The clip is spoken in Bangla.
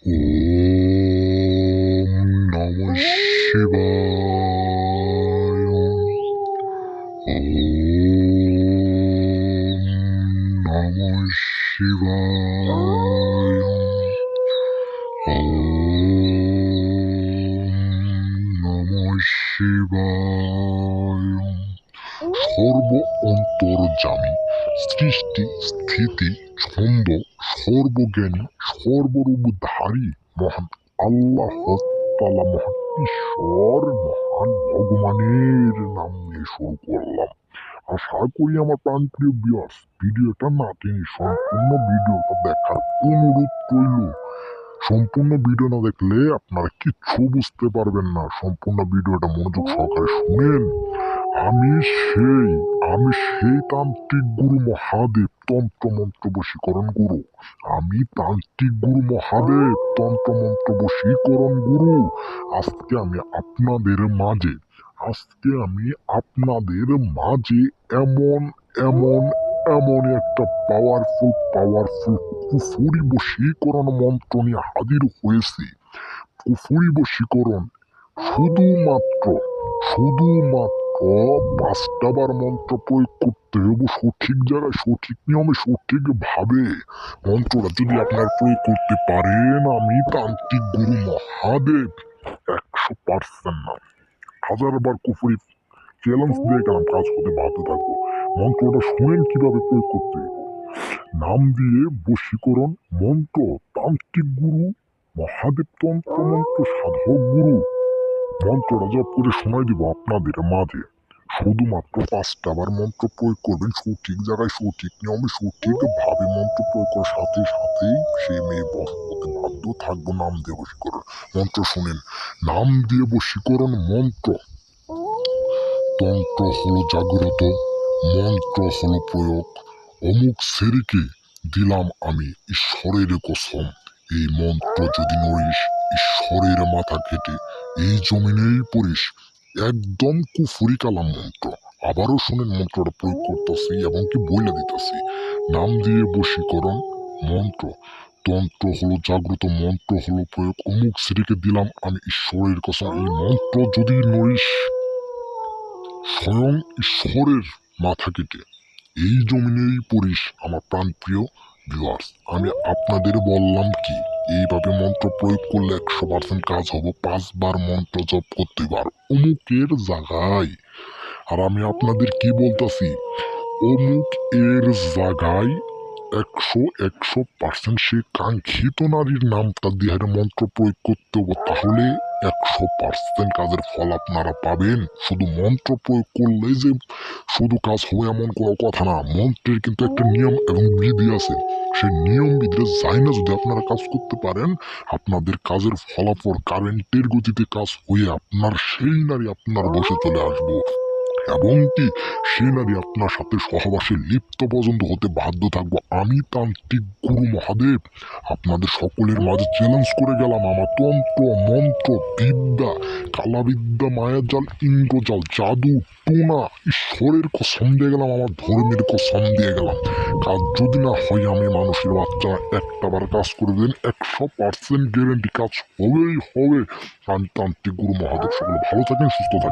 ওম নমঃ শিবায়। ওম নমঃ শিবায়। ওম নমঃ শিবায়। সর্ব অন্তর্যামী, সৃষ্টি স্থিতি ছন্দ সর্বজ্ঞানী সর্বরূপধারী মহান আল্লাহ তাআলা, মহান ঈশ্বর, মহান ভগবানের নাম নিয়ে শুরু করলাম। আশা করি আমার প্রাণপ্রিয় ভিউয়ার্স ভিডিওটা না টেনে সম্পূর্ণ ভিডিওটা দেখার অনুরোধ রইল। সম্পূর্ণ ভিডিও না দেখলে আপনারা কিচ্ছু বুঝতে পারবেন না। সম্পূর্ণ ভিডিওটা মনোযোগ সহকারে শুনেন। আমি সেই তান্ত্রিক গুরু মহাদেব, তন্ত্র মন্ত্র বশীকরণ গুরু। আমি তান্ত্রিক গুরু মহাদেব, তন্ত্র মন্ত্র বশীকরণ গুরু। আজকে আমি আপনাদের মাঝে এমন এমন এমন একটা পাওয়ারফুল কুফুরি বশীকরণ মন্ত্র নিয়ে হাজির হয়েছি। কুফুরি বশীকরণ শুধুমাত্র 5টা বার মন্ত্র প্রয়োগ করতে হবে সঠিক জায়গায়, সঠিক নিয়মে, সঠিকভাবে। মন্ত্রটা যদি আপনার প্রয়োগ করতে পারেন, আমি তান্ত্রিক গুরু মহাদেব 100% না 1000বার কুফুরি চ্যালেঞ্জ দিয়ে গেলাম, কাজ করতে বাধ্য থাকবো। মন্ত্রটা শুনেন কিভাবে প্রয়োগ করতে হবে। নাম দিয়ে বশীকরণ মন্ত্র, তান্ত্রিক গুরু মহাদেব, তন্ত্র মন্ত্র সাধক গুরু। মন্ত্রটা জপ করে শোনাই দিব আপনাদের মাঝে। শুধুমাত্র 5টা বার মন্ত্র প্রয়োগ করবেন সঠিক জায়গায়, সঠিক নিয়মে, সঠিকভাবে। মন্ত্র প্রয়োগ করার সাথে সাথেই সেই মেয়ে বশ হতে বাধ্য থাকবো। নাম দিয়ে বশীকরণ মন্ত্র শুনেন। নাম দিয়ে বশীকরণ মন্ত্র। তন্ত্র হলো জাগ্রত, মন্ত্র হলো প্রয়োগ। অমুক সেরিকে দিলাম আমি ঈশ্বরের কসম, এই মন্ত্র যদি নড়িস ঈশ্বরের মাথা কেটে এই জমিনেই পড়িস। একদম কুফুরি কালাম মন্ত্র। আবারও শুনেন, মন্ত্রটা প্রয়োগ করতেছি এবং কি বইলা দিতেছি। নাম দিয়ে বশীকরণ মন্ত্র। তন্ত্র হলো জাগ্রত, মন্ত্র হলো প্রয়োগ। অমুক সেরিকে দিলাম আমি ঈশ্বরের কসম, এই মন্ত্র যদি নড়িস স্বয়ং ঈশ্বরের মাথা কেটে এই জমিনেই পড়িস। আমার প্রাণপ্রিয় ভিউয়ার্স, আমি আপনাদের বললাম কি, এইভাবে মন্ত্র প্রয়োগ করলে 100% কাজ হবে। 5 বার মন্ত্র জপ করতে পার অমুকের জায়গায়। আর আমি আপনাদের কি বলতেছি, অমুক এর জায়গায় 100% সে কাঙ্ক্ষিত নারীর নামটা দিয়ে মন্ত্র প্রয়োগ করতে হবে। তাহলে 100% কাজের ফল আপনারা পাবেন। শুধু মন্ত্র প্রয়োগ করলে যে শুধু কাজ হবে এমন কোনো কথা না। মন্ত্রের কিন্তু একটা নিয়ম এবং বিধি আছে। সেই নিয়ম বিধি জানা যদি আপনারা কাজ করতে পারেন, আপনাদের কাজের ফলাফল কারেন্টের গতিতে কাজ হয়ে আপনার সেই নারী আপনার বসে চলে আসবো, এবং কি সে নারী আপনার সাথে সহবাসে লিপ্ত পর্যন্ত হতে বাধ্য থাকবো। আমি তান্ত্রিক গুরু মহাদেব আপনাদের সকলের মাঝে চ্যালেঞ্জ করে গেলাম। আমার তন্ত্র মন্ত্র বিদ্যা, কালাবিদ্যা, মায়াজাল, ইন্দ্রজাল, জাদু, টোনা, ঈশ্বরের কসম দিয়ে গেলাম, আমার ধর্মের কসম দিয়ে গেলাম। কাজ যদি না হয়, আমি মানুষের বাচ্চা একটা বার কাজ করে দেন, 100% গ্যারেন্টি কাজ হবেই হবে। আমি তান্ত্রিক গুরু মহাদেব। সকলে ভালো থাকেন, সুস্থ থাকেন।